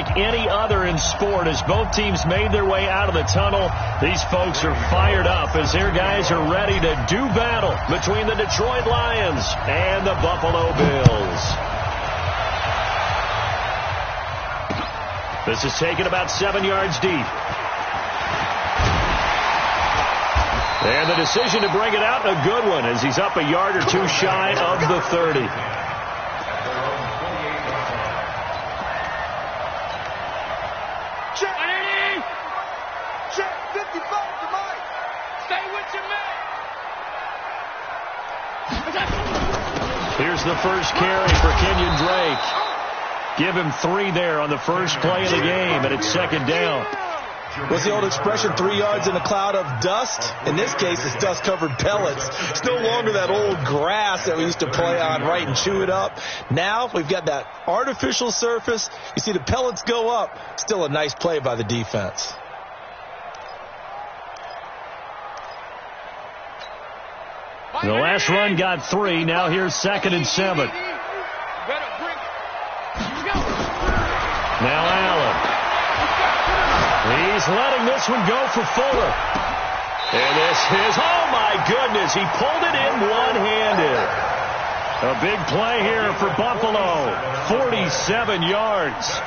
unlike any other in sport. As both teams made their way out of the tunnel, these folks are fired up as their guys are ready to do battle between the Detroit Lions and the Buffalo Bills. This is taken about 7 yards deep. And the decision to bring it out, a good one, as he's up a yard or two shy of the 30. Check 55 for Mike. Stay with your man. Here's the first carry for Kenyon Drake. Give him 3 there on the first play of the game, and it's second down. What's the old expression, 3 yards in a cloud of dust? In this case, it's dust-covered pellets. It's no longer that old grass that we used to play on, right, and chew it up. Now we've got that artificial surface. You see the pellets go up. Still a nice play by the defense. The last run got 3. Now here's 2nd and 7. Now Allen. He's letting this one go for Fuller. And this is, oh my goodness, he pulled it in one-handed. A big play here for Buffalo. 47 yards.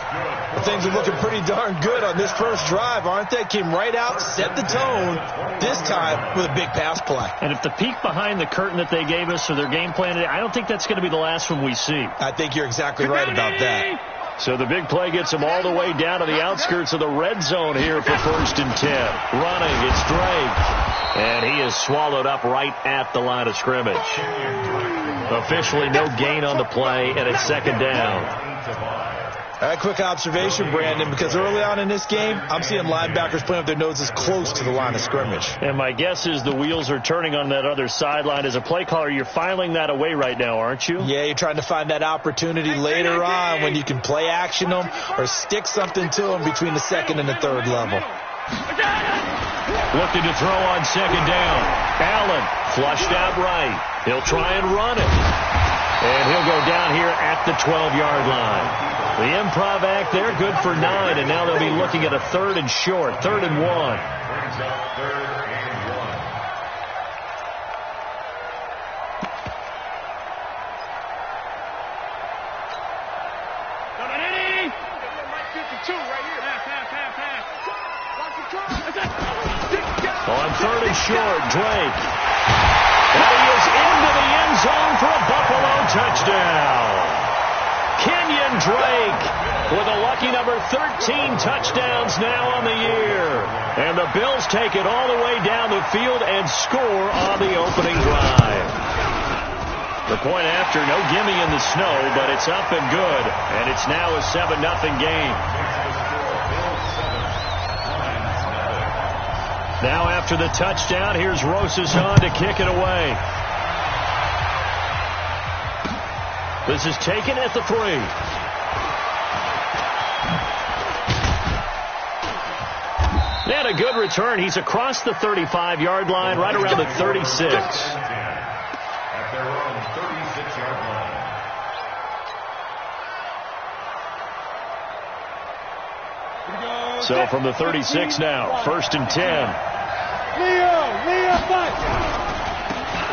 Things are looking pretty darn good on this first drive, aren't they? Came right out, set the tone, this time with a big pass play. And if the peek behind the curtain that they gave us or their game plan today, I don't think that's going to be the last one we see. I think you're exactly right about that. So the big play gets him all the way down to the outskirts of the red zone here for 1st and 10. Running, it's Drake. And he is swallowed up right at the line of scrimmage. Officially no gain on the play, and it's 2nd down. All right, quick observation, Brandon, because early on in this game, I'm seeing linebackers playing with their noses close to the line of scrimmage. And my guess is the wheels are turning on that other sideline. As a play caller, you're filing that away right now, aren't you? Yeah, you're trying to find that opportunity later on when you can play action them or stick something to them between the 2nd and the 3rd level. Looking to throw on 2nd down. Allen flushed out right. He'll try and run it. And he'll go down here at the 12-yard line. The improv act there, good for 9, and now they'll be looking at a 3rd and short, 3rd and 1. On 3rd and short, Drake. And he is into the end zone for a Buffalo touchdown. Kenyon Drake with a lucky number 13 touchdowns now on the year. And the Bills take it all the way down the field and score on the opening drive. The point after, no gimme in the snow, but it's up and good. And it's now a 7-0 game. Now after the touchdown, here's Rosas to kick it away. This is taken at the 3. And a good return. He's across the 35-yard line, right around the 36. So from the 36 now, 1st and 10.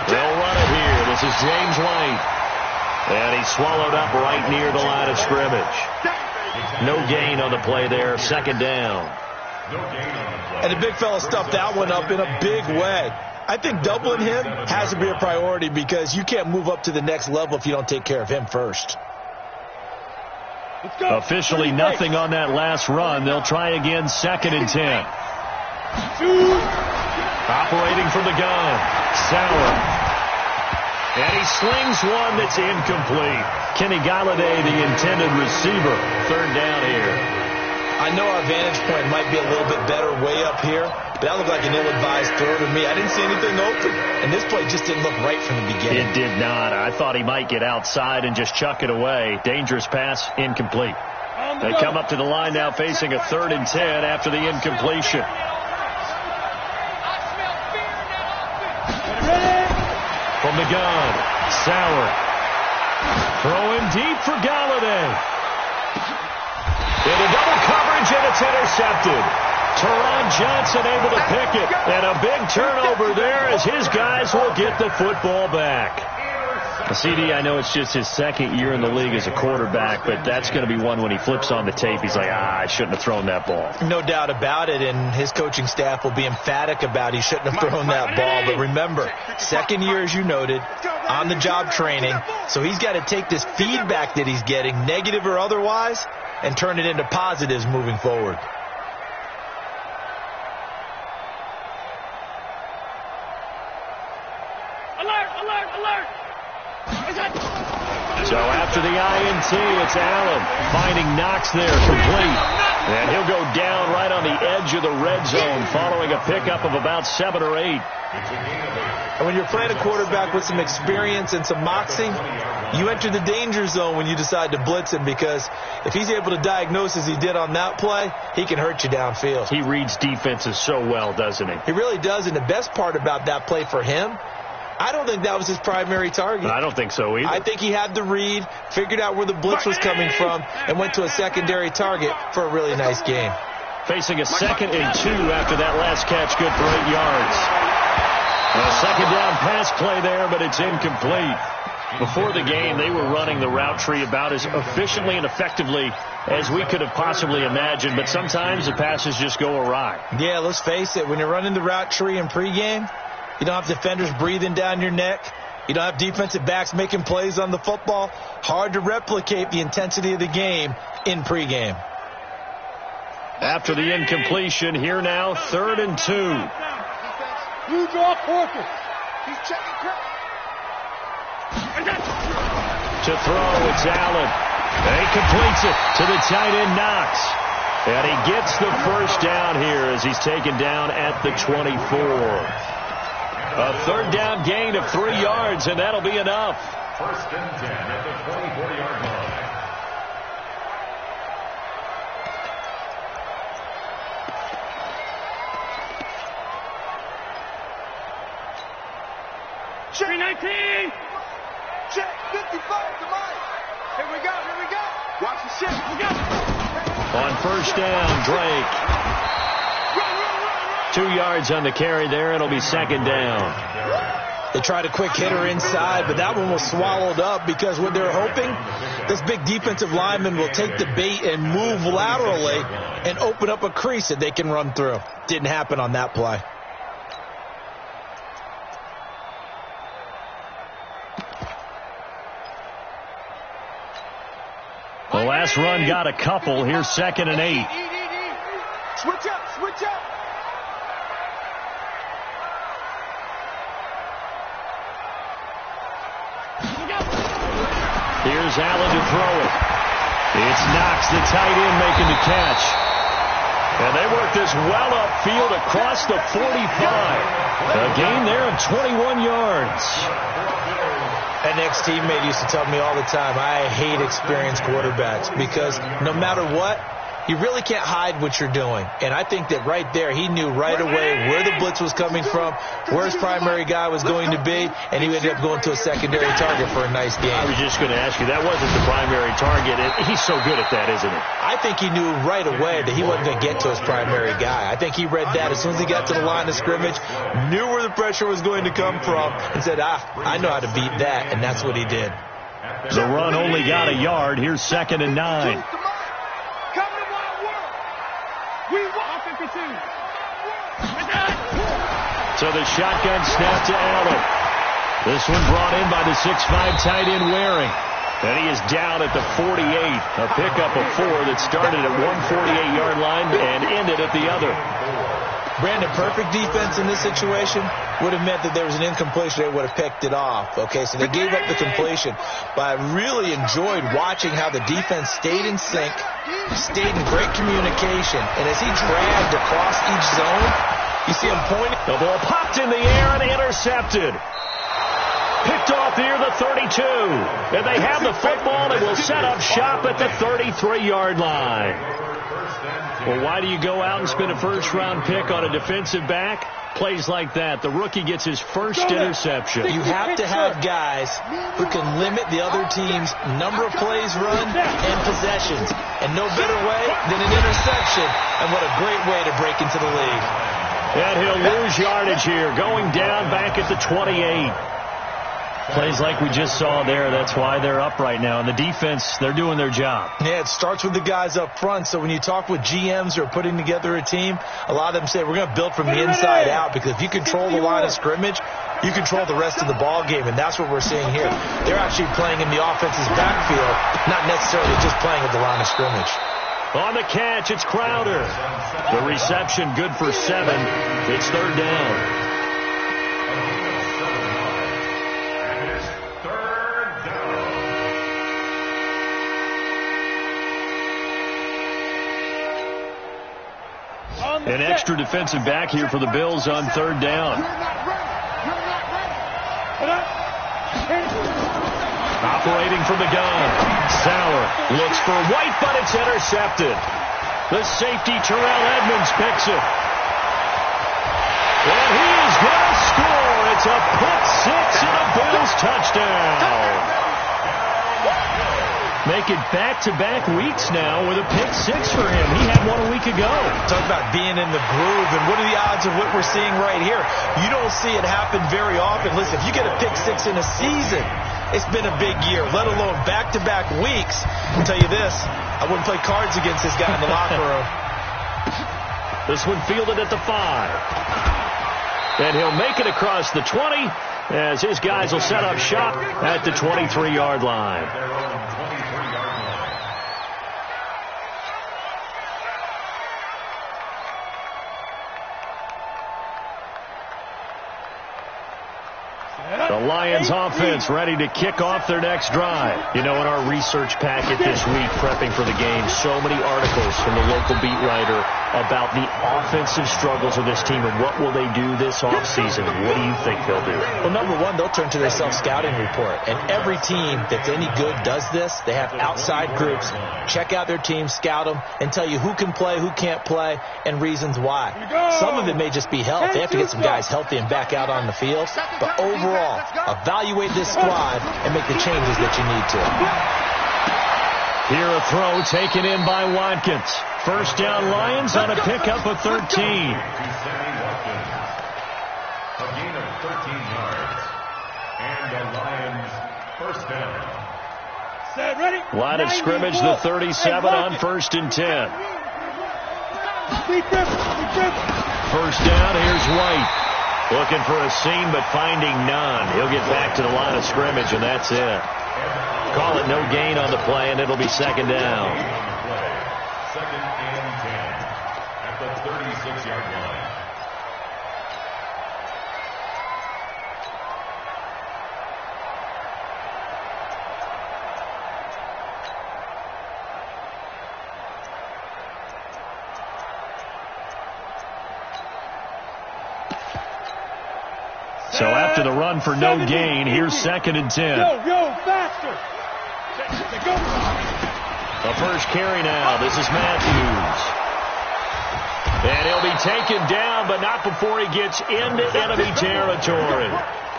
They'll run it here. This is James White. And he's swallowed up right near the line of scrimmage. No gain on the play there. 2nd down. And the big fella stuffed that one up in a big way. I think doubling him has to be a priority because you can't move up to the next level if you don't take care of him first. Officially nothing on that last run. They'll try again, 2nd and 10. Operating from the gun, Sauer. And he slings one that's incomplete. Kenny Galladay, the intended receiver. 3rd down here. I know our vantage point might be a little bit better way up here, but that looked like an ill-advised throw to me. I didn't see anything open, and this play just didn't look right from the beginning. It did not. I thought he might get outside and just chuck it away. Dangerous pass, incomplete. They come up to the line now facing a 3rd and 10 after the incompletion. From the gun, Sauer. Throwing deep for Galladay. Into double intercepted. Teron Johnson able to pick it. And a big turnover there as his guys will get the football back. CD, I know it's just his second year in the league as a quarterback, but that's going to be one when he flips on the tape. He's like, I shouldn't have thrown that ball. No doubt about it, and his coaching staff will be emphatic about he shouldn't have thrown that ball. But remember, second year, as you noted, on-the-job training, so he's got to take this feedback that he's getting, negative or otherwise, and turn it into positives moving forward. Alert, alert, alert. So after the INT, it's Allen finding Knox there, complete. And he'll go down right on the edge of the red zone following a pickup of about 7 or 8. And when you're playing a quarterback with some experience and some moxie, you enter the danger zone when you decide to blitz him, because if he's able to diagnose as he did on that play, he can hurt you downfield. He reads defenses so well, doesn't he? He really does, and the best part about that play for him, I don't think that was his primary target. I don't think so either. I think he had the read, figured out where the blitz was coming from, and went to a secondary target for a really nice game. Facing a 2nd and 2 after that last catch, good for 8 yards. And a second down pass play there, but it's incomplete. Before the game, they were running the route tree about as efficiently and effectively as we could have possibly imagined, but sometimes the passes just go awry. Yeah, let's face it, when you're running the route tree in pregame, you don't have defenders breathing down your neck. You don't have defensive backs making plays on the football. Hard to replicate the intensity of the game in pregame. After the incompletion, here now, 3rd and 2. You draw focus. He's checking. To throw, it's Allen. And he completes it to the tight end, Knox. And he gets the first down here as he's taken down at the 24. A 3rd down gain of 3 yards, and that'll be enough. 1st and 10 at the 24-yard line. Check 19. Check 55 to Mike. Here we go. Watch the shit. On 1st down, Drake. 2 yards on the carry there. It'll be 2nd down. They tried a quick hitter inside, but that one was swallowed up because what they're hoping, this big defensive lineman will take the bait and move laterally and open up a crease that they can run through. Didn't happen on that play. The last run got a couple. Here's 2nd and 8. Switch up. Here's Allen to throw it. It's Knox, the tight end, making the catch. And they work this well upfield across the 45. A gain there of 21 yards. An ex-teammate used to tell me all the time, I hate experienced quarterbacks because no matter what, you really can't hide what you're doing. And I think that right there, he knew right away where the blitz was coming from, where his primary guy was going to be, and he ended up going to a secondary target for a nice game. I was just going to ask you, that wasn't the primary target. He's so good at that, isn't he? I think he knew right away that he wasn't going to get to his primary guy. I think he read that as soon as he got to the line of scrimmage, knew where the pressure was going to come from, and said, I know how to beat that, and that's what he did. The run only got a yard. Here's 2nd and 9. So the shotgun snap to Allen. This one brought in by the 6'5" tight end Waring. And he is down at the 48. A pickup of 4 that started at one 48-yard line and ended at the other. Brandon, perfect defense in this situation would have meant that there was an incompletion. They would have picked it off. Okay, so they gave up the completion. But I really enjoyed watching how the defense stayed in sync, stayed in great communication. And as he dragged across each zone, you see him pointing. The ball popped in the air and intercepted. Picked off near the 32. And they have the football and will set up shop at the 33-yard line. Well, why do you go out and spend a first-round pick on a defensive back? Plays like that, the rookie gets his first interception. You have to have guys who can limit the other team's number of plays run and possessions. And no better way than an interception. And what a great way to break into the league. And he'll lose yardage here, going down back at the 28. Plays like we just saw there. That's why they're up right now. And the defense, they're doing their job. Yeah, it starts with the guys up front. So when you talk with GMs who are putting together a team, a lot of them say we're going to build from the inside out, because if you control the line of scrimmage, you control the rest of the ball game, and that's what we're seeing here. They're actually playing in the offense's backfield, not necessarily just playing at the line of scrimmage. On the catch, it's Crowder. The reception good for 7. It's third down. An extra defensive back here for the Bills on third down. Operating from the gun. Sauer looks for White, but it's intercepted. The safety, Terrell Edmonds, picks it. And he's going to score. It's a pick six and a Bills touchdown. Make it back-to-back weeks now with a pick six for him. He had one a week ago. Talk about being in the groove, and what are the odds of what we're seeing right here? You don't see it happen very often. Listen, if you get a pick six in a season, it's been a big year, let alone back-to-back weeks. I'll tell you this, I wouldn't play cards against this guy in the locker room. This one fielded at the 5. And he'll make it across the 20 as his guys will set up shop at the 23-yard line. The Lions offense ready to kick off their next drive. You know, in our research packet this week, prepping for the game, so many articles from the local beat writer about the offensive struggles of this team and what will they do this offseason. What do you think they'll do? Well, number one, they'll turn to their self-scouting report. And every team that's any good does this. They have outside groups. Check out their team, scout them, and tell you who can play, who can't play, and reasons why. Some of it may just be health. They have to get some guys healthy and back out on the field. But overall, evaluate this squad and make the changes that you need to. Here a throw taken in by Watkins. First down Lions on a pickup of 13. A gain of 13 yards. And the Lions first down. Set, ready? Line of scrimmage, the 37 on 1st and 10. First down, here's White. Looking for a seam, but finding none. He'll get back to the line of scrimmage, and that's it. Call it no gain on the play, and it'll be second down. Second and 10 at the 36-yard line. So after the run for no gain, here's second and 10. Go, faster. Go. The first carry now. This is Matthews. And he'll be taken down, but not before he gets into enemy territory.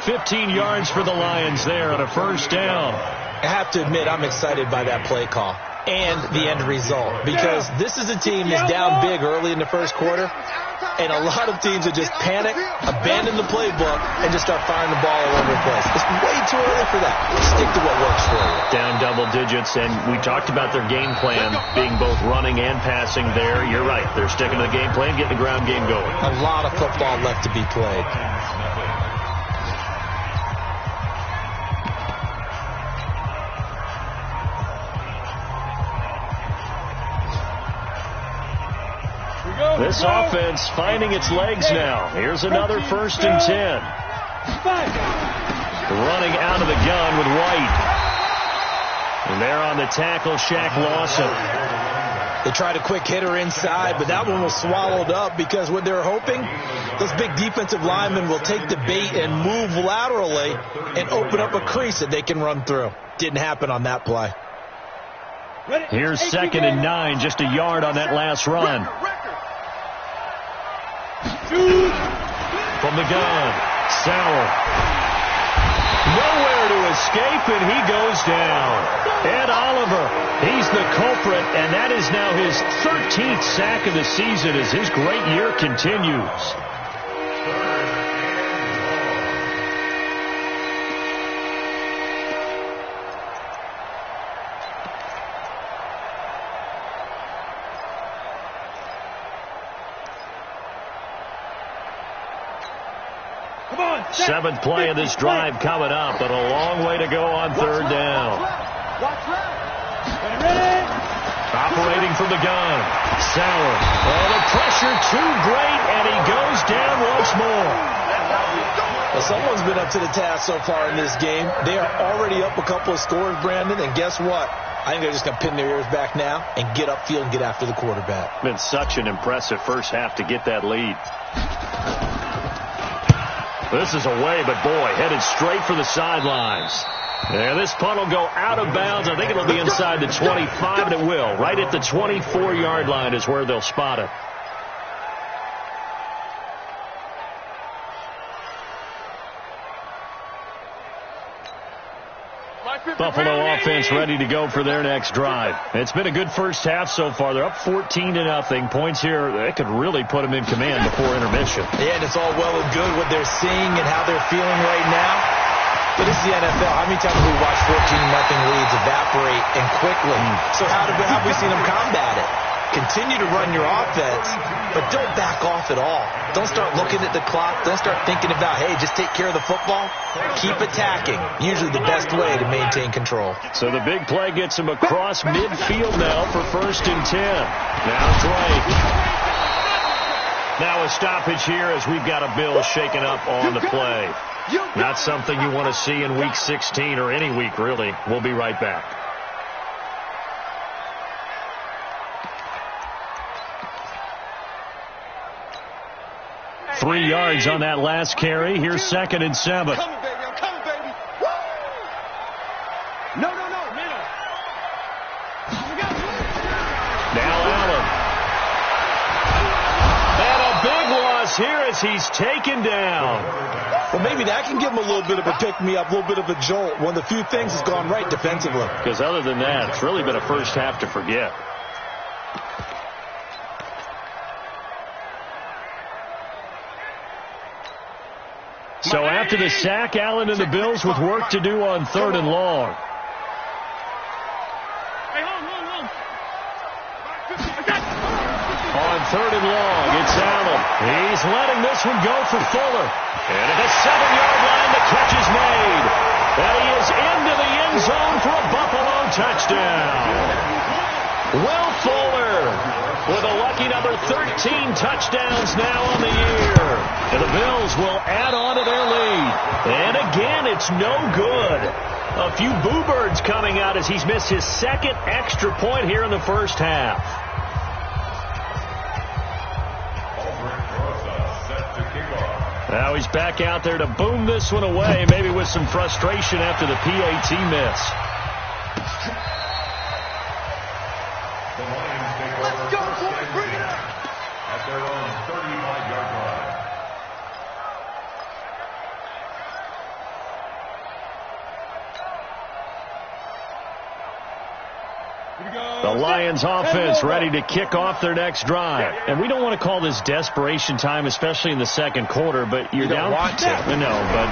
15 yards for the Lions there on a first down. I have to admit, I'm excited by that play call and the end result, because this is a team that's down big early in the first quarter, and a lot of teams will just panic, abandon the playbook, and just start firing the ball all over the place. It's way too early for that. Stick to what works for you. Down double digits, and we talked about their game plan being both running and passing there. You're right. They're sticking to the game plan, getting the ground game going. A lot of football left to be played. This offense finding its legs now. Here's another 1st and 10. Running out of the gun with White. And there on the tackle, Shaq Lawson. They tried a quick hitter inside, but that one was swallowed up because what they're hoping, those big defensive linemen will take the bait and move laterally and open up a crease that they can run through. Didn't happen on that play. Here's 2nd and 9, just a yard on that last run. From the gun, Sauer. Nowhere to escape, and he goes down. Ed Oliver, he's the culprit, and that is now his 13th sack of the season as his great year continues. Seventh play of this drive coming up, but a long way to go on third down. Operating from the gun. Sauer. Oh, the pressure too great, and he goes down once more. Well, someone's been up to the task so far in this game. They are already up a couple of scores, Brandon, and guess what? I think they're just going to pin their ears back now and get upfield and get after the quarterback. Been such an impressive first half to get that lead. This is away, but boy, headed straight for the sidelines. And this punt will go out of bounds. I think it'll be inside the 25, and it will. Right at the 24-yard line is where they'll spot it. Buffalo offense ready to go for their next drive. It's been a good first half so far. They're up 14-0. Points here, that could really put them in command before intermission. Yeah, and it's all well and good what they're seeing and how they're feeling right now. But this is the NFL. How many times have we watched 14-0 leads evaporate and quickly? So how have we seen them combat it? Continue to run your offense, but don't back off at all. Don't start looking at the clock. Don't start thinking about, hey, just take care of the football. Keep attacking. Usually the best way to maintain control. So the big play gets him across midfield now for 1st and 10. Now Drake. Now a stoppage here as we've got a Bill shaken up on the play. Not something you want to see in Week 16 or any week, really. We'll be right back. Three yards on that last carry. Here's 2nd and 7. I'm coming, baby. I'm coming, baby. Woo! No, middle. Now Allen. And a big loss here as he's taken down. Well, maybe that can give him a little bit of a pick-me-up, a little bit of a jolt. One of the few things that's gone right defensively. Because other than that, it's really been a first half to forget. So after the sack, Allen and the Bills with work to do on 3rd and long. On 3rd and long, it's Allen. He's letting this one go for Fuller. And at the 7-yard line, the catch is made. And he is into the end zone for a Buffalo touchdown. Will Fuller with a lucky number 13 touchdowns now on the year. And the Bills will add on to their lead. And again, it's no good. A few boo birds coming out as he's missed his 2nd extra point here in the first half. Now he's back out there to boom this one away, maybe with some frustration after the PAT miss. Let's go, boys. Bring it up. At their own 35-yard line. The Lions offense ready to kick off their next drive. And we don't want to call this desperation time, especially in the 2nd quarter, but you're down. Want to. No, but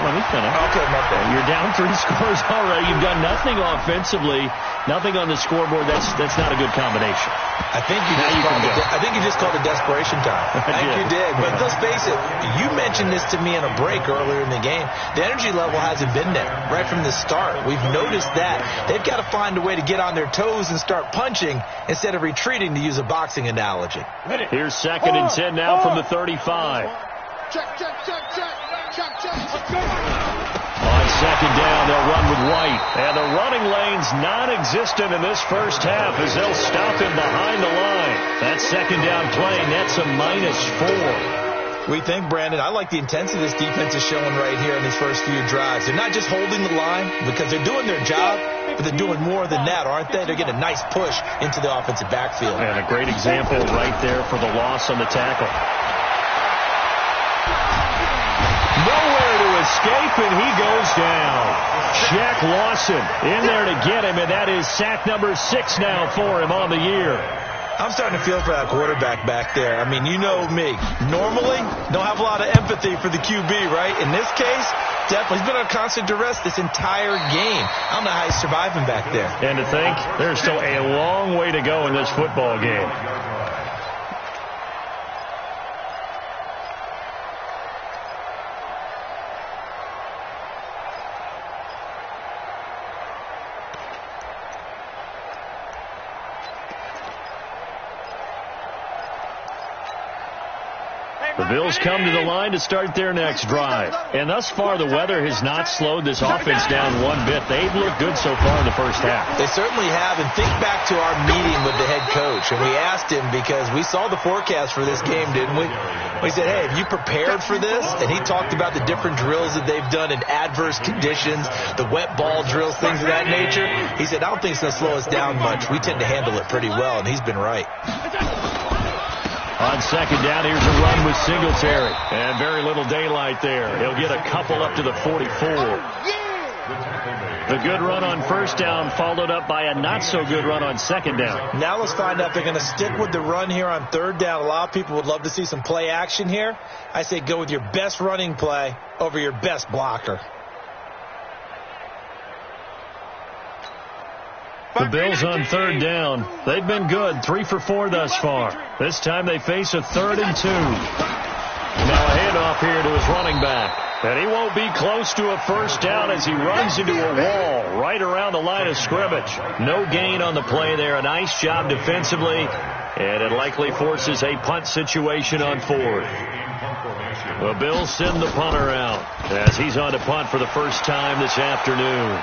let me finish. Okay, my bad. You're down 3 scores already. You've done nothing offensively, nothing on the scoreboard. That's not a good combination. I think you just called it desperation time. I think you did. But let's face it, you mentioned this to me in a break earlier in the game. The energy level hasn't been there right from the start. We've noticed that. They've got to find a way to get on their toes and start punching instead of retreating, to use a boxing analogy. Here's 2nd and 10 now from the 35. Check. Let's go. On 2nd down, they'll run with White. And the running lane's non-existent in this first half as they'll stop him behind the line. That 2nd down play nets a -4. We think, Brandon, I like the intensity this defense is showing right here in these first few drives. They're not just holding the line because they're doing their job, but they're doing more than that, aren't they? They're getting a nice push into the offensive backfield. And a great example right there for the loss on the tackle. and he goes down. Shaq Lawson in there to get him, and that is sack number 6 now for him on the year. I'm starting to feel for that quarterback back there. I mean, you know me. Normally, don't have a lot of empathy for the QB, right? In this case, definitely. He's been on constant duress this entire game. I don't know how he's surviving back there. And to think, there's still a long way to go in this football game. The Bills come to the line to start their next drive. And thus far, the weather has not slowed this offense down one bit. They've looked good so far in the first half. They certainly have. And think back to our meeting with the head coach. And we asked him, because we saw the forecast for this game, didn't we? We said, hey, have you prepared for this? And he talked about the different drills that they've done in adverse conditions, the wet ball drills, things of that nature. He said, I don't think it's going to slow us down much. We tend to handle it pretty well, and he's been right. On second down, here's a run with Singletary. And very little daylight there. He'll get a couple up to the 44. The good run on first down followed up by a not-so-good run on second down. Now let's find out if they're going to stick with the run here on third down. A lot of people would love to see some play action here. I say go with your best running play over your best blocker. The Bills on third down. They've been good, 3 for 4 thus far. This time they face a 3rd and 2. Now a handoff here to his running back. And he won't be close to a first down as he runs into a wall right around the line of scrimmage. No gain on the play there. A nice job defensively. And it likely forces a punt situation on 4th. The Bills send the punter out as he's on to punt for the first time this afternoon.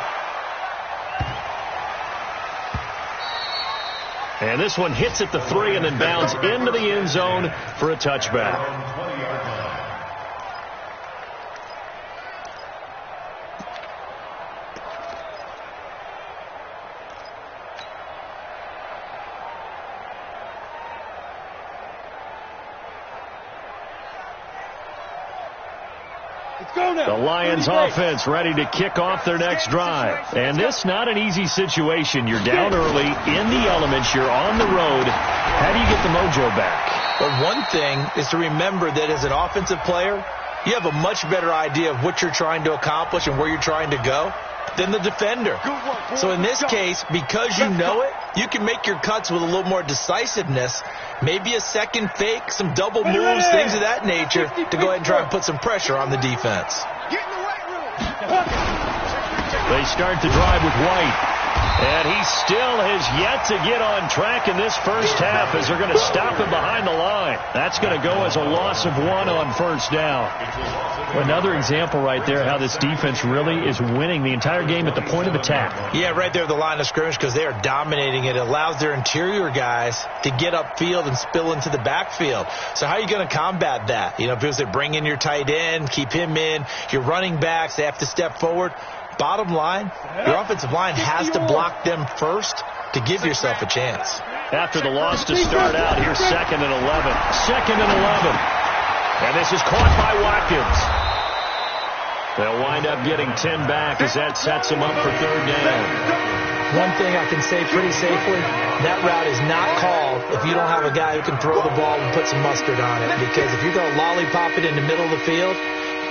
And this one hits at the 3 and then bounds into the end zone for a touchback. The Lions offense ready to kick off their next drive. And this not an easy situation. You're down early, in the elements, you're on the road. How do you get the mojo back? Well, one thing is to remember that as an offensive player, you have a much better idea of what you're trying to accomplish and where you're trying to go than the defender. So in this case, because you know it, you can make your cuts with a little more decisiveness, maybe a second fake, some double moves, things of that nature, to go ahead and try and put some pressure on the defense. They start the drive with White. And he still has yet to get on track in this first half as they're going to stop him behind the line. That's going to go as a loss of 1 on first down. Another example right there how this defense really is winning the entire game at the point of attack. Yeah, right there at the line of scrimmage because they are dominating it. It allows their interior guys to get upfield and spill into the backfield. So how are you going to combat that? You know, because they bring in your tight end, keep him in, your running backs, they have to step forward. Bottom line, your offensive line has to block them first to give yourself a chance. After the loss to start out, here's 2nd and 11. 2nd and 11. And this is caught by Watkins. They'll wind up getting 10 back as that sets them up for 3rd down. One thing I can say pretty safely, that route is not called if you don't have a guy who can throw the ball and put some mustard on it. Because if you're going to lollipop it in the middle of the field,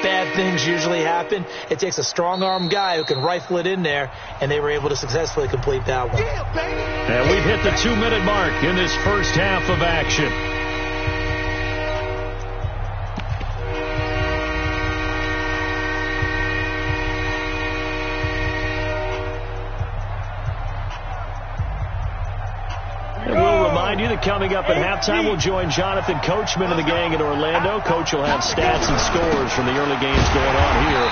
bad things usually happen. It takes a strong-arm guy who can rifle it in there, and they were able to successfully complete that one. And we've hit the 2-minute mark in this first half of action. You that coming up at halftime, we'll join Jonathan Coachman and the gang in Orlando. Coach will have stats and scores from the early games going on here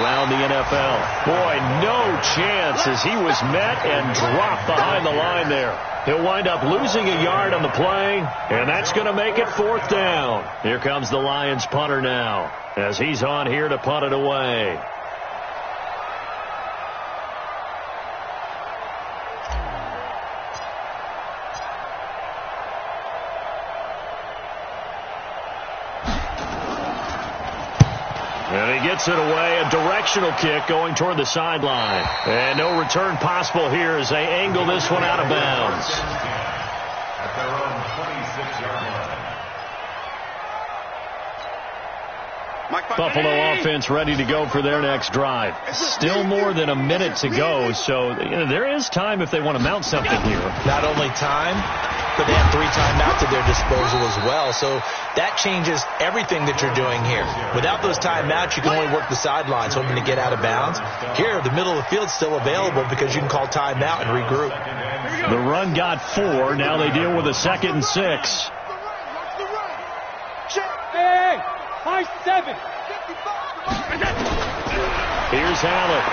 around the NFL. Boy, no chance as he was met and dropped behind the line there. He'll wind up losing a yard on the play, and that's going to make it 4th down. Here comes the Lions punter now as he's on here to punt it away. And he gets it away, a directional kick going toward the sideline. And no return possible here as they angle this one out of bounds. At their own 26-yard line. Buffalo offense ready to go for their next drive. Still more than a minute to go, so there is time if they want to mount something here. Not only time, but they have 3 timeouts at their disposal as well. So that changes everything that you're doing here. Without those timeouts, you can only work the sidelines, hoping to get out of bounds. Here, the middle of the field's still available because you can call timeout and regroup. The run got 4. Now they deal with a 2nd and 6. Hey, high 7. Here's Allen.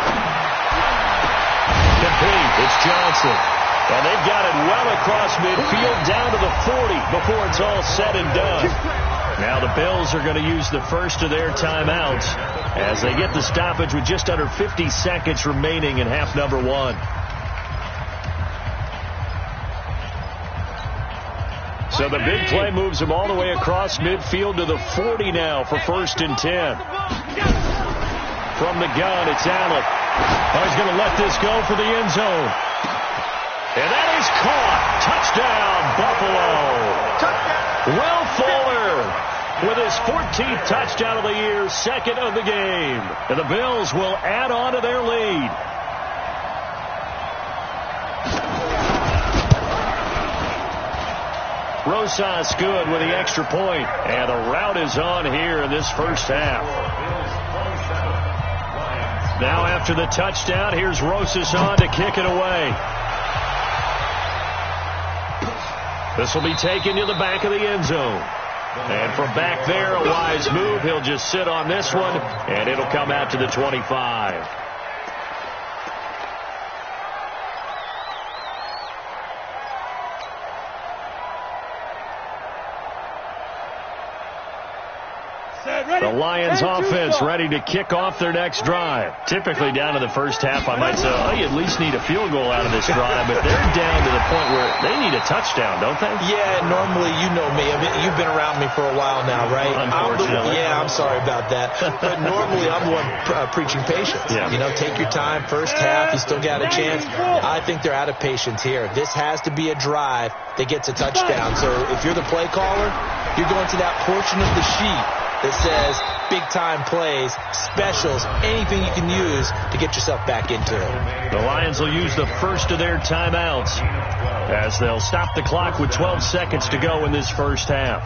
Complete. It's Johnson. And they've got it well across midfield down to the 40 before it's all said and done. Now the Bills are going to use the first of their timeouts as they get the stoppage with just under 50 seconds remaining in half number 1. So the big play moves them all the way across midfield to the 40 now for 1st and 10. From the gun, it's Allen. Oh, he's going to let this go for the end zone. And that is caught. Touchdown, Buffalo. Will Fuller with his 14th touchdown of the year, 2nd of the game. And the Bills will add on to their lead. Rosas good with the extra point. And the route is on here in this first half. Now after the touchdown, here's Rosas on to kick it away. This will be taken to the back of the end zone. And from back there, a wise move. He'll just sit on this one, and it'll come out to the 25. The Lions offense ready to kick off their next drive. Typically down to the first half, I might say, oh, you at least need a field goal out of this drive. But they're down to the point where they need a touchdown, don't they? Yeah, normally, you know me. I mean, you've been around me for a while now, right? Unfortunately. I'm sorry about that. But normally, I'm the one preaching patience. Yeah. You know, take your time. First half, you still got a chance. I think they're out of patience here. This has to be a drive that gets a touchdown. So if you're the play caller, you're going to that portion of the sheet that says big-time plays, specials, anything you can use to get yourself back into it. The Lions will use the first of their timeouts as they'll stop the clock with 12 seconds to go in this first half.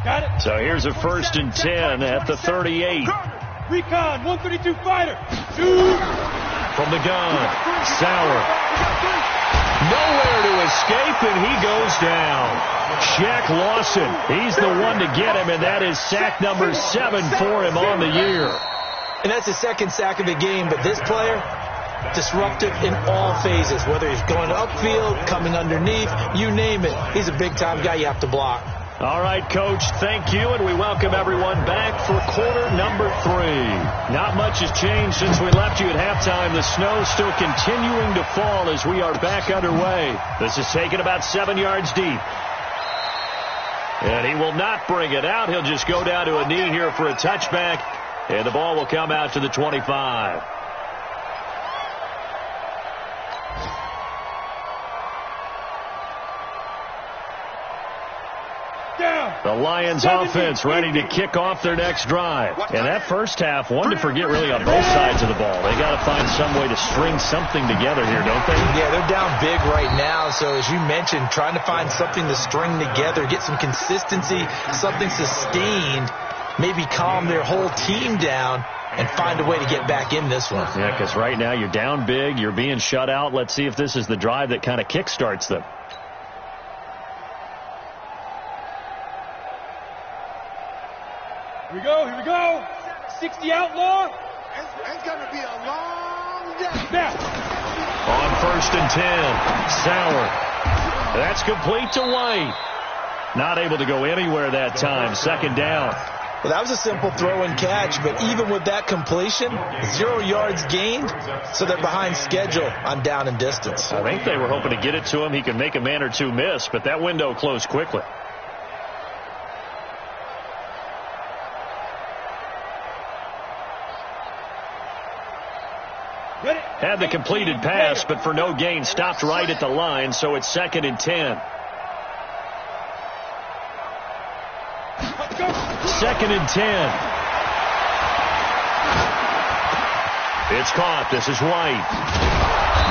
Got it. So here's a 1st and 10 at the 38. Recon, 132 fighter. Shoot. From the gun, Sauer. Nowhere to escape, and he goes down. Shaq Lawson, he's the one to get him, and that is sack number 7 for him on the year. And that's his 2nd sack of the game, but this player, disruptive in all phases, whether he's going upfield, coming underneath, you name it. He's a big-time guy you have to block. All right, Coach, thank you, and we welcome everyone back for quarter number 3. Not much has changed since we left you at halftime. The snow still continuing to fall as we are back underway. This is taken about 7 yards deep. And he will not bring it out. He'll just go down to a knee here for a touchback, and the ball will come out to the 25. The Lions offense ready to kick off their next drive. And that first half, one to forget really on both sides of the ball. They got to find some way to string something together here, don't they? Yeah, they're down big right now. So as you mentioned, trying to find something to string together, get some consistency, something sustained, maybe calm their whole team down and find a way to get back in this one. Yeah, because right now you're down big, you're being shut out. Let's see if this is the drive that kind of kickstarts them. Here we go. 60 outlaw. It's going to be a long day. Now. On 1st and 10, Sauer. That's complete to White. Not able to go anywhere that time. 2nd down. Well, that was a simple throw and catch, but even with that completion, 0 yards gained, so they're behind schedule on down and distance. I think they were hoping to get it to him. He could make a man or two miss, but that window closed quickly. Had the completed pass, but for no gain, stopped right at the line, so it's 2nd and 10. 2nd and 10. It's caught. This is White.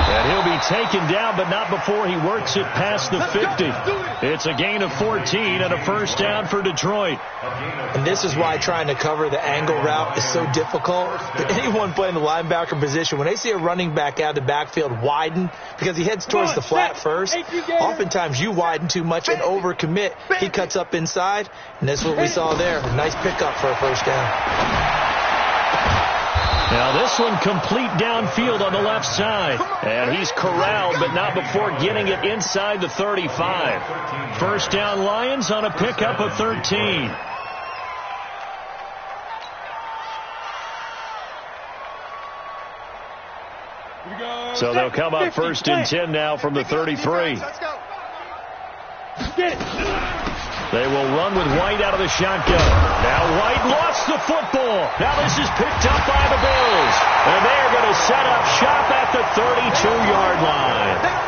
And he'll be taken down, but not before he works it past the 50. It's a gain of 14 and a first down for Detroit. And this is why trying to cover the angle route is so difficult. Anyone playing the linebacker position, when they see a running back out of the backfield widen, because he heads towards the flat first, oftentimes you widen too much and overcommit. He cuts up inside, and that's what we saw there. A nice pickup for a first down. Now this one complete downfield on the left side. And he's corralled, but not before getting it inside the 35. First down Lions on a pickup of 13. So they'll come up 1st and 10 now from the 33. They will run with White out of the shotgun. Now White lost the football. Now this is picked up by the Bills. And they're going to set up shop at the 32-yard line.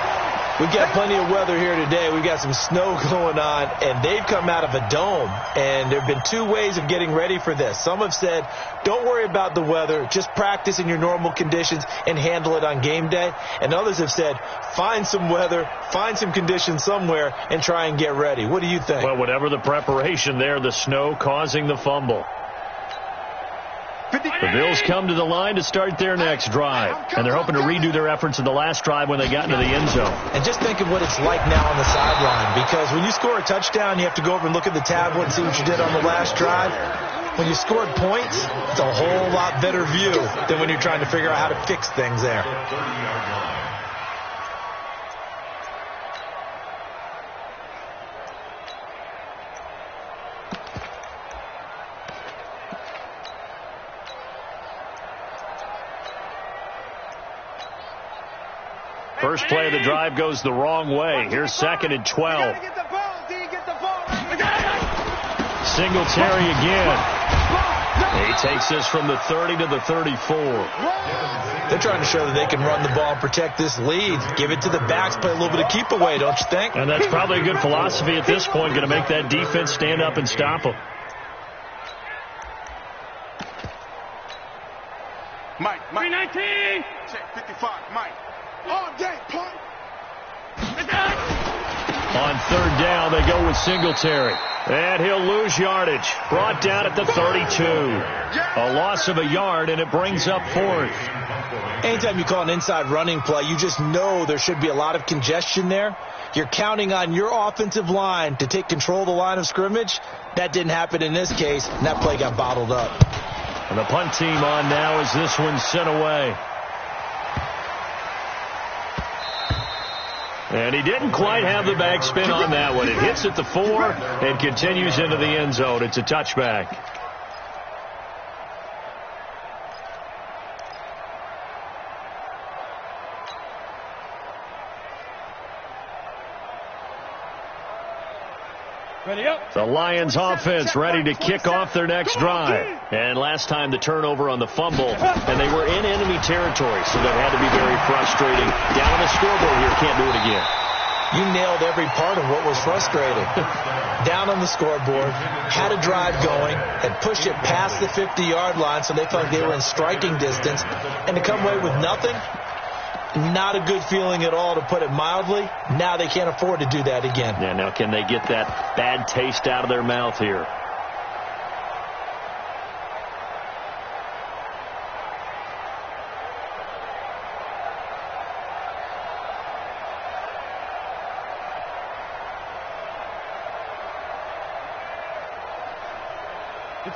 We've got plenty of weather here today. We've got some snow going on, and they've come out of a dome. And there have been 2 ways of getting ready for this. Some have said, don't worry about the weather. Just practice in your normal conditions and handle it on game day. And others have said, find some weather, find some conditions somewhere, and try and get ready. What do you think? Well, whatever the preparation there, the snow causing the fumble. The Bills come to the line to start their next drive. And they're hoping to redo their efforts in the last drive when they got into the end zone. And just think of what it's like now on the sideline. Because when you score a touchdown, you have to go over and look at the tablet and see what you did on the last drive. When you scored points, it's a whole lot better view than when you're trying to figure out how to fix things there. First play of the drive goes the wrong way. Here's 2nd and 12. Singletary again. He takes this from the 30 to the 34. They're trying to show that they can run the ball and protect this lead. Give it to the backs, play a little bit of keep away, don't you think? And that's probably a good philosophy at this point, going to make that defense stand up and stop them. Mike. 319. Check 55, Mike. All day, punt. On 3rd down, they go with Singletary. And he'll lose yardage. Brought down at the 32. A loss of a yard, and it brings up 4th. Anytime you call an inside running play, you just know there should be a lot of congestion there. You're counting on your offensive line to take control of the line of scrimmage. That didn't happen in this case, and that play got bottled up. And the punt team on now as this one's sent away. And he didn't quite have the backspin on that one. It hits at the 4 and continues into the end zone. It's a touchback. Ready up. The Lions offense ready to kick off their next drive. And last time the turnover on the fumble, and they were in enemy territory, so that had to be very frustrating. Down on the scoreboard here, can't do it again. You nailed every part of what was frustrating. Down on the scoreboard, had a drive going, had pushed it past the 50-yard line, so they felt like they were in striking distance, and to come away with nothing, not a good feeling at all, to put it mildly. Now they can't afford to do that again. Yeah, now can they get that bad taste out of their mouth here?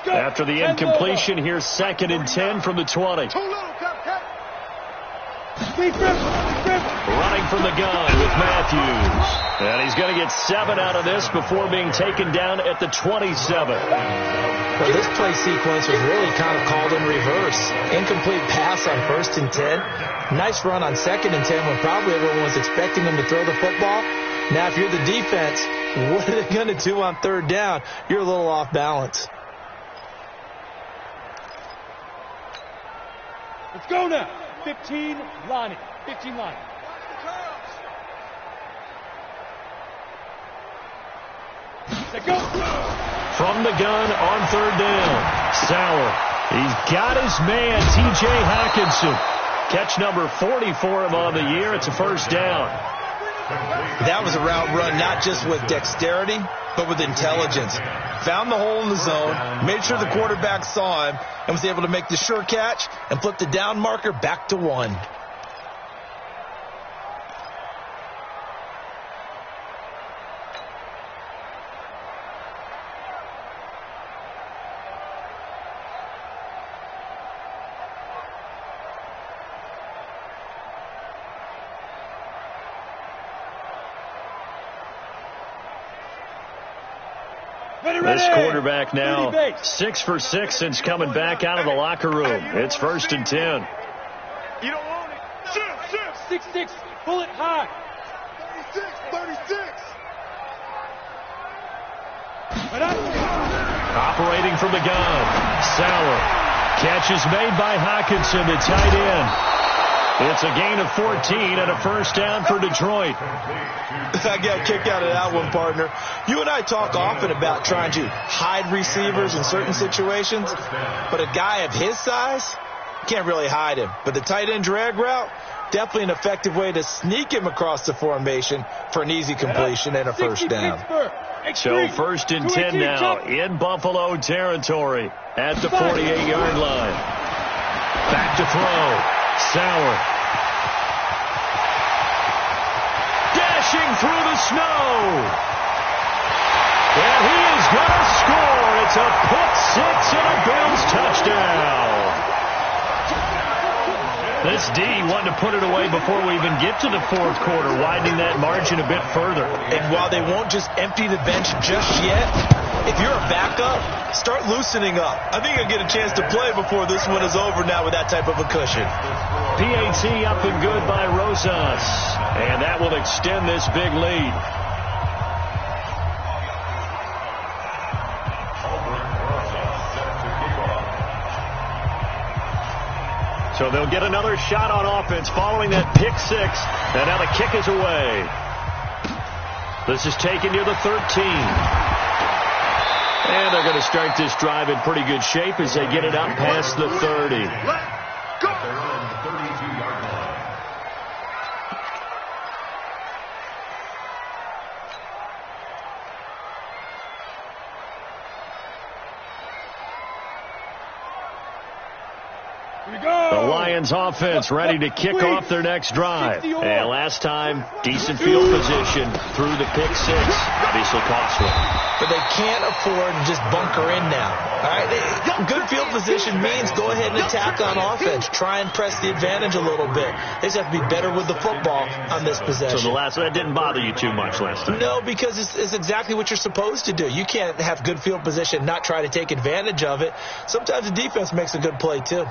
After the incompletion, here's 2nd and 10 from the 20. Running from the gun with Matthews. And he's going to get 7 out of this before being taken down at the 27. Well, this play sequence was really kind of called in reverse. Incomplete pass on 1st and 10. Nice run on 2nd and 10 when probably everyone was expecting them to throw the football. Now, if you're the defense, what are they going to do on 3rd down? You're a little off balance. Let's go now. 15, Lonnie. 15, Lonnie. Let's go. From the gun on 3rd down. Sauer. He's got his man, T.J. Hawkinson. Catch number 40 for him on the year. It's a 1st down. That was a route run not just with dexterity, but with intelligence. Found the hole in the zone, made sure the quarterback saw him, and was able to make the sure catch and flip the down marker back to 1. This quarterback now 6 for 6 since coming back out of the locker room. It's 1st and 10. You don't want it. Shift. 6-6. Pull it high. 36. Operating from the gun. Sauer. Catch is made by Hawkinson, the tight end. It's a gain of 14 and a 1st down for Detroit. I got a kick out of that one, partner. You and I talk often about trying to hide receivers in certain situations, but a guy of his size, can't really hide him. But the tight end drag route, definitely an effective way to sneak him across the formation for an easy completion and a 1st down. So 1st and 10 now in Buffalo territory at the 48-yard line. Back to throw. Sauer. Dashing through the snow. And he is going to score. It's a pick 6 and a Bills touchdown. This D wanted to put it away before we even get to the 4th quarter, widening that margin a bit further. And while they won't just empty the bench just yet, if you're a backup, start loosening up. I think you'll get a chance to play before this one is over now with that type of a cushion. PAT up and good by Rosas. And that will extend this big lead. So they'll get another shot on offense following that pick 6. And now the kick is away. This is taken near the 13. And they're going to start this drive in pretty good shape as they get it up past the 30. They're on the 32-yard line. The Lions offense ready to kick off their next drive. And last time, decent field position through the pick 6. Obviously costly. But they can't afford to just bunker in now. All right, good field position means go ahead and attack on offense. Try and press the advantage a little bit. They just have to be better with the football on this possession. So that didn't bother you too much last time? No, because it's exactly what you're supposed to do. You can't have good field position and not try to take advantage of it. Sometimes the defense makes a good play, too.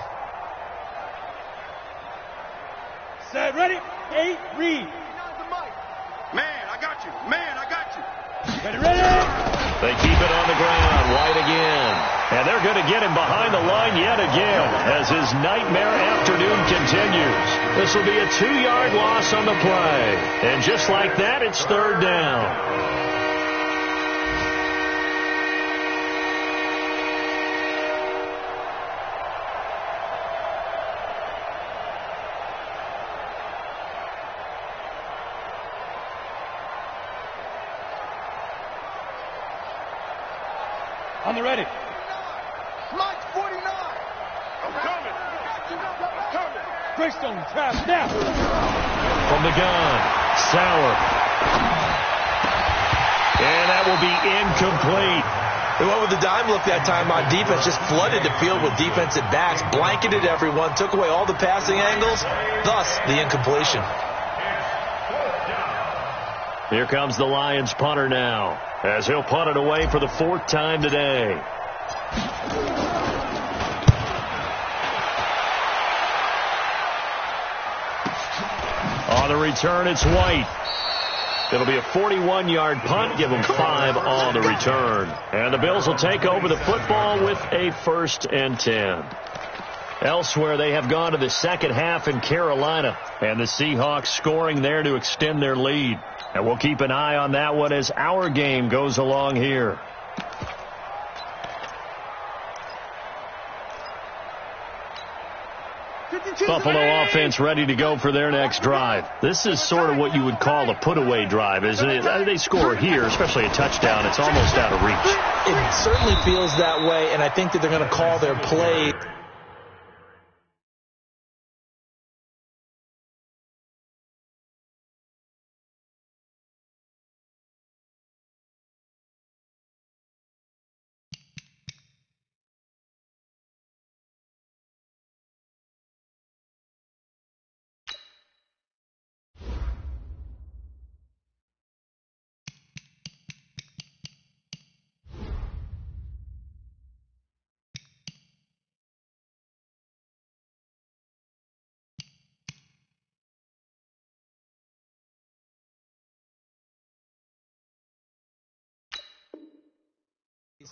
Set, ready, 8, read. Man, I got you. Ready. They keep it on the ground. White again. And they're going to get him behind the line yet again as his nightmare afternoon continues. This will be a 2-yard loss on the play. And just like that, it's 3rd down. On the ready. Mike 49. I'm coming. Greystone, trap, now. From the gun, Sauer. And that will be incomplete. They went with the dime look that time on defense, just flooded the field with defensive backs, blanketed everyone, took away all the passing angles, thus the incompletion. Here comes the Lions punter now, as he'll punt it away for the 4th time today. On the return, it's White. It'll be a 41-yard punt. Give them 5 on the return. And the Bills will take over the football with a 1st and 10. Elsewhere, they have gone to the second half in Carolina. And the Seahawks scoring there to extend their lead. And we'll keep an eye on that one as our game goes along here. Buffalo offense ready to go for their next drive. This is sort of what you would call a put-away drive, isn't it? They score here, especially a touchdown. It's almost out of reach. It certainly feels that way, and I think that they're going to call their play.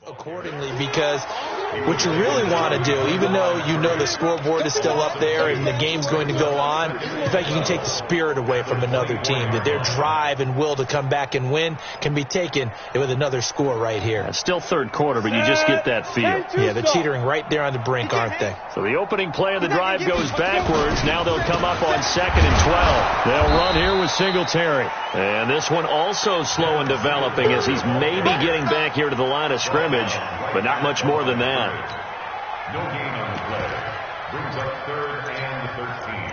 Accordingly, because what you really want to do, even though you know the scoreboard is still up there and the game's going to go on, in fact, you can take the spirit away from another team, that their drive and will to come back and win can be taken with another score right here. It's still third quarter, but you just get that feel. Yeah, they're teetering right there on the brink, aren't they? So the opening play of the drive goes backwards. Now they'll come up on 2nd and 12. They'll run here with Singletary. And this one also slow and developing as he's maybe getting back here to the line of scrimmage, but not much more than that. No gain on the play. Brings up 3rd and 13.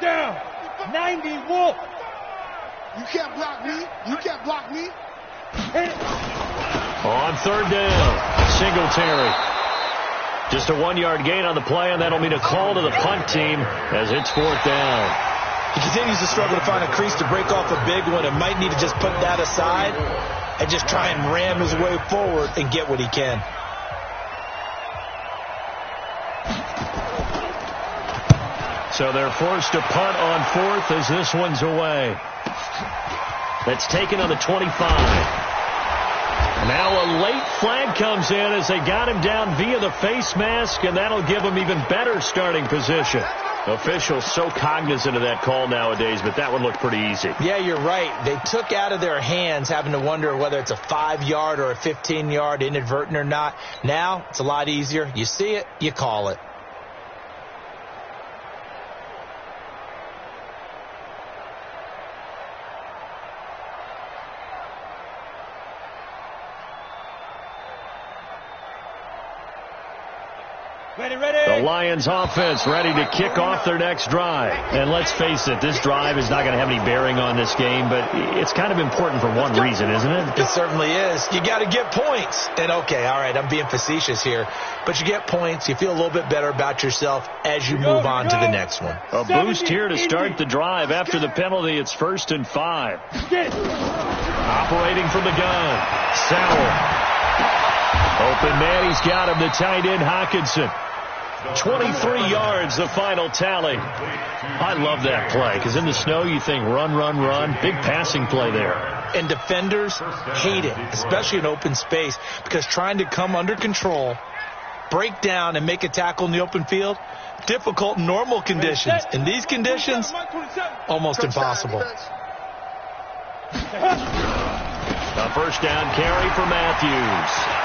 Down. 90 Wolf. You can't block me. You can't block me. On 3rd down, Singletary. Just a 1-yard gain on the play, and that'll mean a call to the punt team as it's 4th down. He continues to struggle to find a crease to break off a big one and might need to just put that aside and just try and ram his way forward and get what he can. So they're forced to punt on 4th as this one's away. That's taken on the 25. Now a late flag comes in as they got him down via the face mask, and that'll give him even better starting position. Officials so cognizant of that call nowadays, but that one looked pretty easy. Yeah, you're right. They took out of their hands having to wonder whether it's a 5-yard or a 15-yard inadvertent or not. Now it's a lot easier. You see it, you call it. The Lions offense ready to kick off their next drive. And let's face it, this drive is not going to have any bearing on this game, but it's kind of important for one reason, isn't it? It certainly is. You got to get points. And okay, all right, I'm being facetious here, but you get points. You feel a little bit better about yourself as you move on to the next one. A boost here to start the drive. After the penalty, it's 1st and 5. Operating from the gun, Sauer. Open man, he's got him, the tight end, Hockenson. 23 yards, the final tally. I love that play, because in the snow you think run, run, run. Big passing play there. And defenders hate it, especially in open space, because trying to come under control, break down, and make a tackle in the open field, difficult in normal conditions. In these conditions, almost impossible. A 1st down carry for Matthews.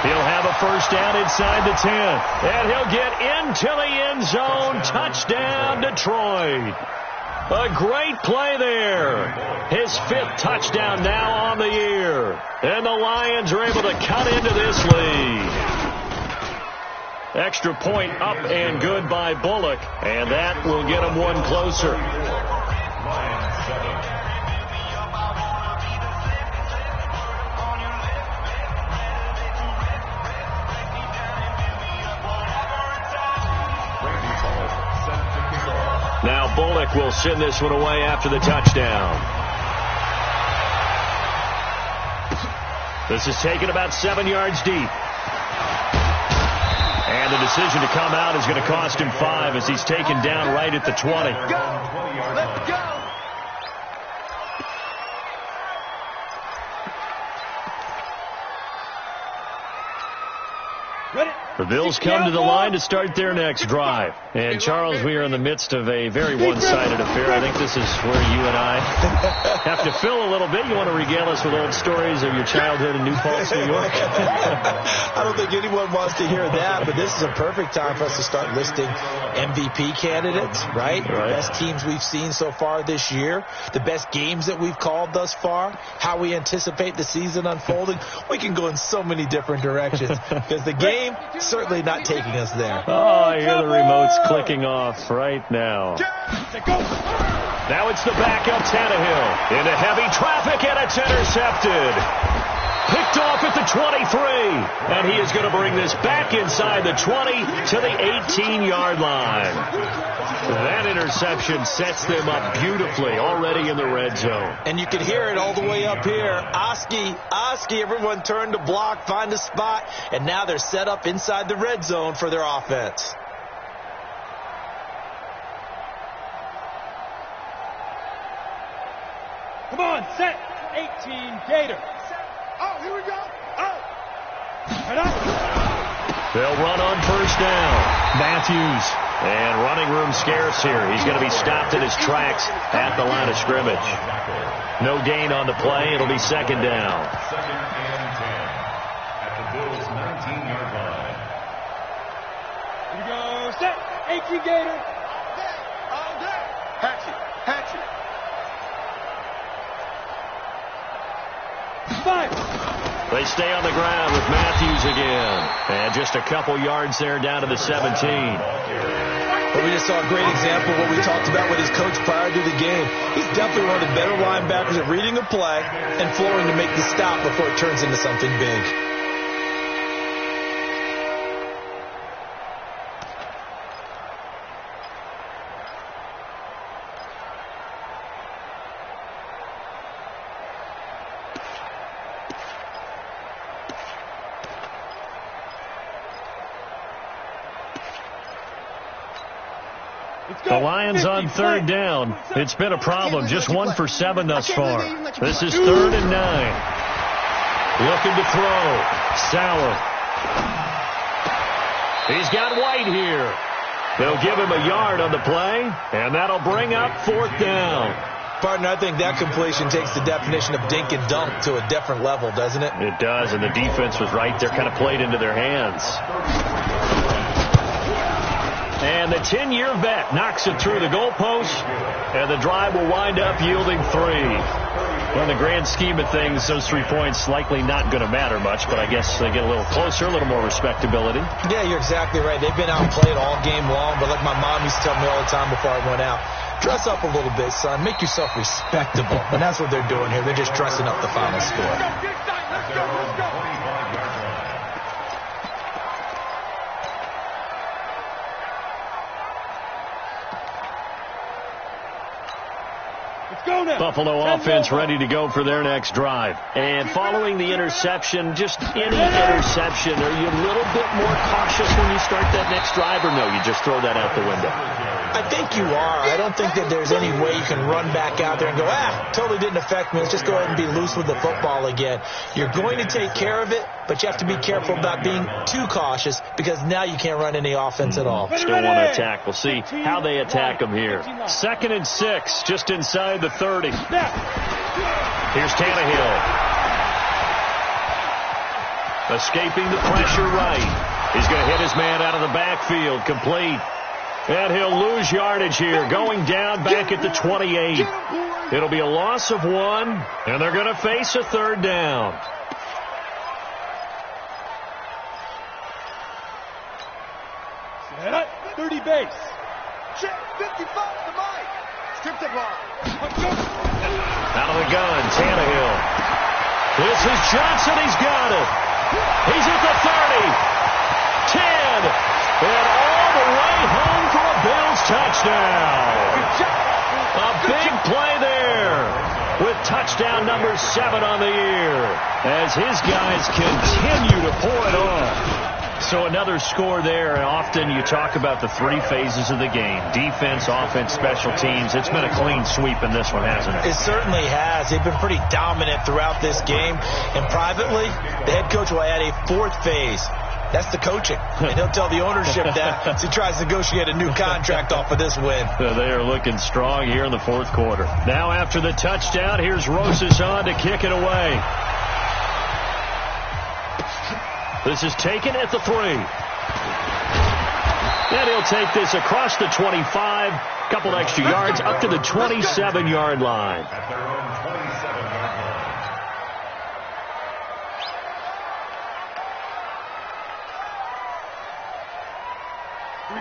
He'll have a 1st down inside the 10. And he'll get into the end zone. Touchdown, Detroit. A great play there. His 5th touchdown now on the year. And the Lions are able to cut into this lead. Extra point up and good by Bullock. And that will get him one closer. Now quarterback will send this one away after the touchdown. This is taken about 7 yards deep. And the decision to come out is going to cost him 5 as he's taken down right at the 20. Let's go. The Bills come to the line to start their next drive. And, Charles, we are in the midst of a very one-sided affair. I think this is where you and I have to fill a little bit. You want to regale us with old stories of your childhood in New Paltz, New York? I don't think anyone wants to hear that, but this is a perfect time for us to start listing MVP candidates, right? The best teams we've seen so far this year, the best games that we've called thus far, how we anticipate the season unfolding. We can go in so many different directions because the game certainly not taking us there. Oh, I hear the remotes clicking off right now. Now it's the backup Tannehill into heavy traffic, and it's intercepted. Picked off at the 23, and he is going to bring this back inside the 20 to the 18-yard line. That interception sets them up beautifully already in the red zone. And you can hear it all the way up here. Oski, everyone turned to block, find a spot, and now they're set up inside the red zone for their offense. Come on, set. 18 Gator. Oh, here we go. Oh. Right up. They'll run on first down. Matthews. And running room scarce here. He's going to be stopped in his tracks at the line of scrimmage. No gain on the play. It'll be second down. Second and 10 at the Bills' 19-yard line. Here we go, set. 18 Gator. All day. Hatchet. 5. They stay on the ground with Matthews again. And just a couple yards there down to the 17. But we just saw a great example of what we talked about with his coach prior to the game. He's definitely one of the better linebackers at reading a play and flowing to make the stop before it turns into something big. The Lions on third down. It's been a problem. Just 1 for 7 thus far. This is 3rd and 9. Looking to throw. Sauer. He's got White here. They'll give him a yard on the play, and that'll bring up 4th down. Partner, I think that completion takes the definition of dink and dunk to a different level, doesn't it? It does, and the defense was right there, kind of played into their hands. And the 10-year vet knocks it through the goalpost, and the drive will wind up yielding 3. Well, in the grand scheme of things, those 3 points likely not going to matter much, but I guess they get a little closer, a little more respectability. Yeah, you're exactly right. They've been outplayed all game long, but like my mom used to tell me all the time before I went out, dress up a little bit, son. Make yourself respectable. And that's what they're doing here. They're just dressing up the final score. Let's go. Buffalo offense ready to go for their next drive. And following the interception, just any interception, are you a little bit more cautious when you start that next drive, or no, you just throw that out the window? I think you are. I don't think that there's any way you can run back out there and go, totally didn't affect me. Let's just go ahead and be loose with the football again. You're going to take care of it, but you have to be careful about being too cautious because now you can't run any offense at all. Still want to attack. We'll see how they attack them here. 2nd and 6, just inside the 30. Here's Tannehill. Escaping the pressure right. He's going to hit his man out of the backfield. Complete. And he'll lose yardage here. Going down back at the 28. It'll be a loss of 1, and they're going to face a 3rd down. Set up. 30 base. Check. 55 to Mike. Strip the ball. Out of the gun, Tannehill. This is Johnson. He's got it. He's at the 30. 10. And all the way home for a Bills touchdown. A big play there with touchdown number 7 on the year as his guys continue to pour it on. So another score there, and often you talk about the 3 phases of the game. Defense, offense, special teams. It's been a clean sweep in this one, hasn't it? It certainly has. They've been pretty dominant throughout this game. And privately, the head coach will add a 4th phase. That's the coaching. And he'll tell the ownership that as he tries to negotiate a new contract off of this win. They are looking strong here in the 4th quarter. Now after the touchdown, here's Rosas on to kick it away. This is taken at the 3. And he'll take this across the 25. Couple extra yards up to the 27-yard line. At their own 27-yard line.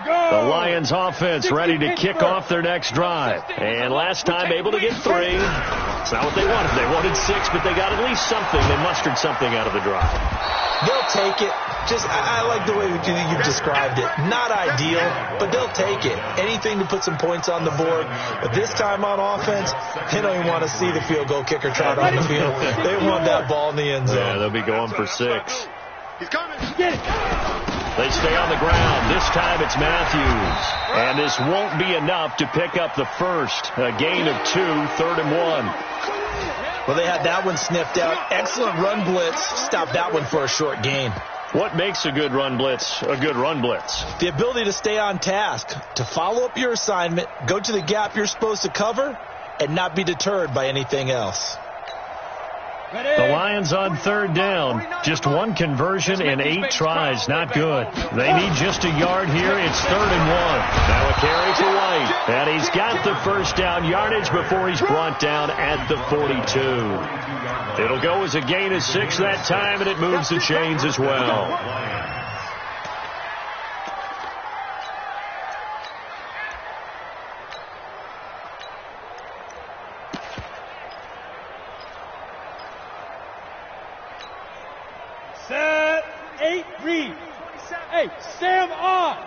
The Lions offense ready to kick off their next drive. And last time able to get 3. It's not what they wanted. They wanted 6, but they got at least something. They mustered something out of the drive. They'll take it. I like the way you described it. Not ideal, but they'll take it. Anything to put some points on the board. But this time on offense, they don't even want to see the field goal kicker trot on the field. They want that ball in the end zone. Yeah, they'll be going for 6. He's coming. Get it. They stay on the ground. This time it's Matthews. And this won't be enough to pick up the first. A gain of 2, 3rd and 1. Well, they had that one sniffed out. Excellent run blitz. Stop that one for a short gain. What makes a good run blitz a good run blitz? The ability to stay on task, to follow up your assignment, go to the gap you're supposed to cover, and not be deterred by anything else. The Lions on 3rd down. Just 1 conversion in 8 tries. Not good. They need just a yard here. It's 3rd and 1. Now a carry for White. And he's got the first down yardage before he's brought down at the 42. It'll go as a gain of 6 that time, and it moves the chains as well. Set, 8, read. Hey, Sam on.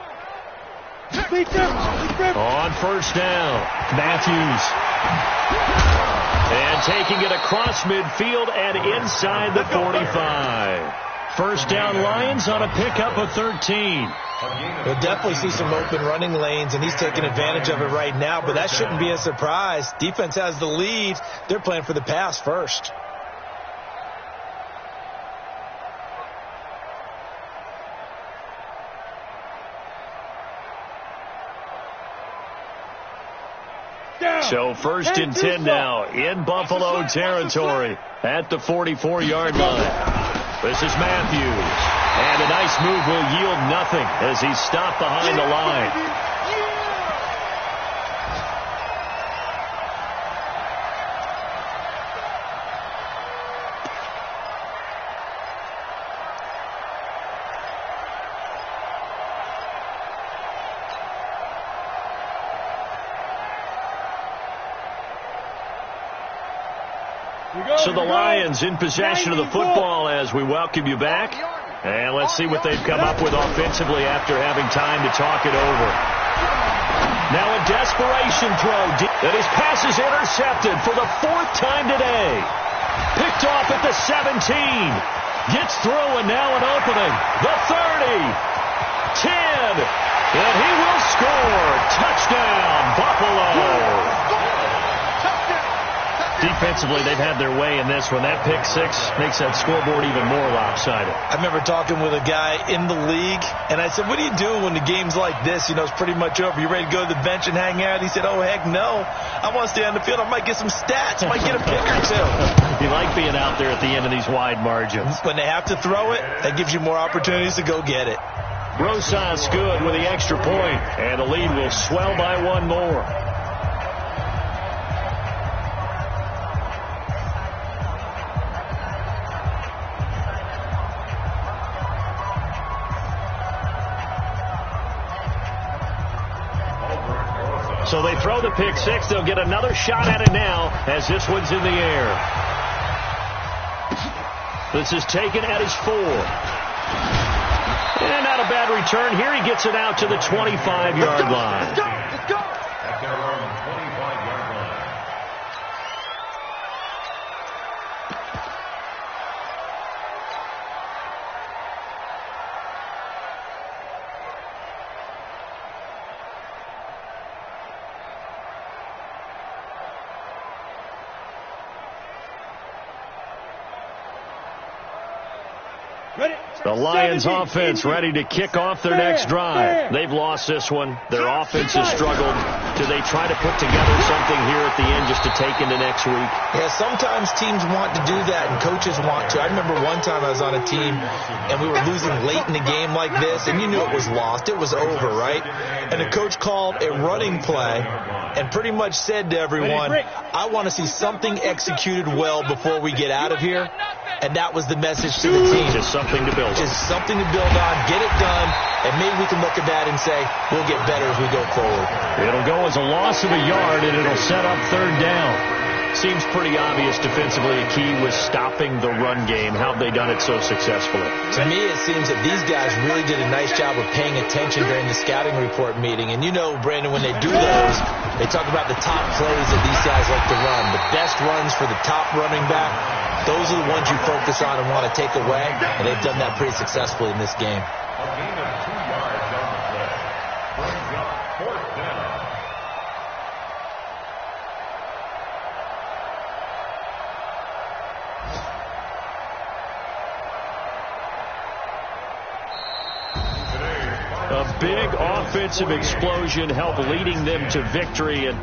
On first down, Matthews. And taking it across midfield and inside the 45. First down Lions on a pickup of 13. We'll definitely see some open running lanes, and he's taking advantage of it right now, but that shouldn't be a surprise. Defense has the lead. They're playing for the pass first. So 1st and 10 now in Buffalo territory at the 44-yard line. This is Matthews. And a nice move will yield nothing as he's stopped behind the line. So the Lions in possession of the football as we welcome you back. And let's see what they've come up with offensively after having time to talk it over. Now a desperation throw. And his pass is intercepted for the 4th time today. Picked off at the 17. Gets through and now an opening. The 30. 10. And he will score. Touchdown, Buffalo. Defensively, they've had their way in this one. That pick 6 makes that scoreboard even more lopsided. I remember talking with a guy in the league, and I said, what do you do when the game's like this? You know, it's pretty much over. You ready to go to the bench and hang out? He said, oh, heck no. I want to stay on the field. I might get some stats. I might get a pick or 2. You like being out there at the end of these wide margins. When they have to throw it, that gives you more opportunities to go get it. Rosas good with the extra point, and the lead will swell by 1 more. So they throw the pick 6. They'll get another shot at it now as this one's in the air. This is taken at his 4. And not a bad return. Here he gets it out to the 25-yard line. Let's go. At their own 25-yard line. Ready? The Lions 70, offense 80. ready to kick off their next drive. They've lost this one. Their offense has struggled. Do they try to put together something here at the end just to take into next week? Yeah, sometimes teams want to do that and coaches want to. I remember one time I was on a team and we were losing late in a game like this, and you knew it was lost. It was over, right? And the coach called a running play and pretty much said to everyone, I want to see something executed well before we get out of here. And that was the message to the team. Just something to build on. Just something to build on, get it done, and maybe we can look at that and say, we'll get better as we go forward. It'll go as a loss of a yard, and it'll set up third down. Seems pretty obvious defensively a key was stopping the run game. How have they done it so successfully? To me, it seems that these guys really did a nice job of paying attention during the scouting report meeting. And you know, Brandon, when they do those, they talk about the top plays that these guys like to run. The best runs for the top running back, those are the ones you focus on and want to take away. And they've done that pretty successfully in this game. A gain of 2 yards on the play. Brings up fourth down. A big offensive explosion helped leading them to victory, and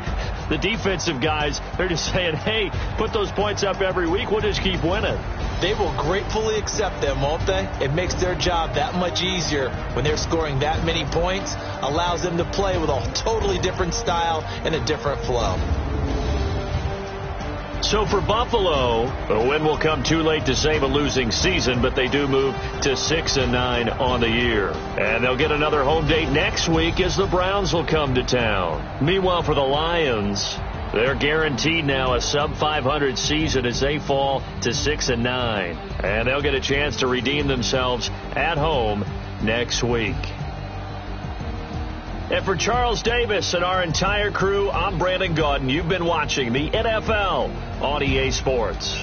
the defensive guys, they're just saying, hey, put those points up every week, we'll just keep winning. They will gratefully accept them, won't they? It makes their job that much easier when they're scoring that many points, allows them to play with a totally different style and a different flow. So for Buffalo, a win will come too late to save a losing season, but they do move to 6-9 on the year. And they'll get another home date next week as the Browns will come to town. Meanwhile, for the Lions, they're guaranteed now a sub-500 season as they fall to 6-9. And they'll get a chance to redeem themselves at home next week. And for Charles Davis and our entire crew, I'm Brandon Gaudin. You've been watching the NFL on EA Sports.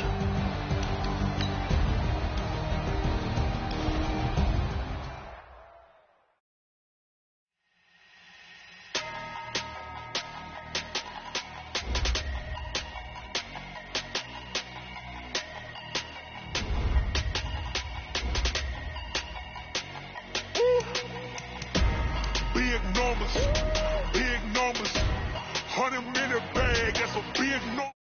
Big numbers, 100-minute bag, that's a big number.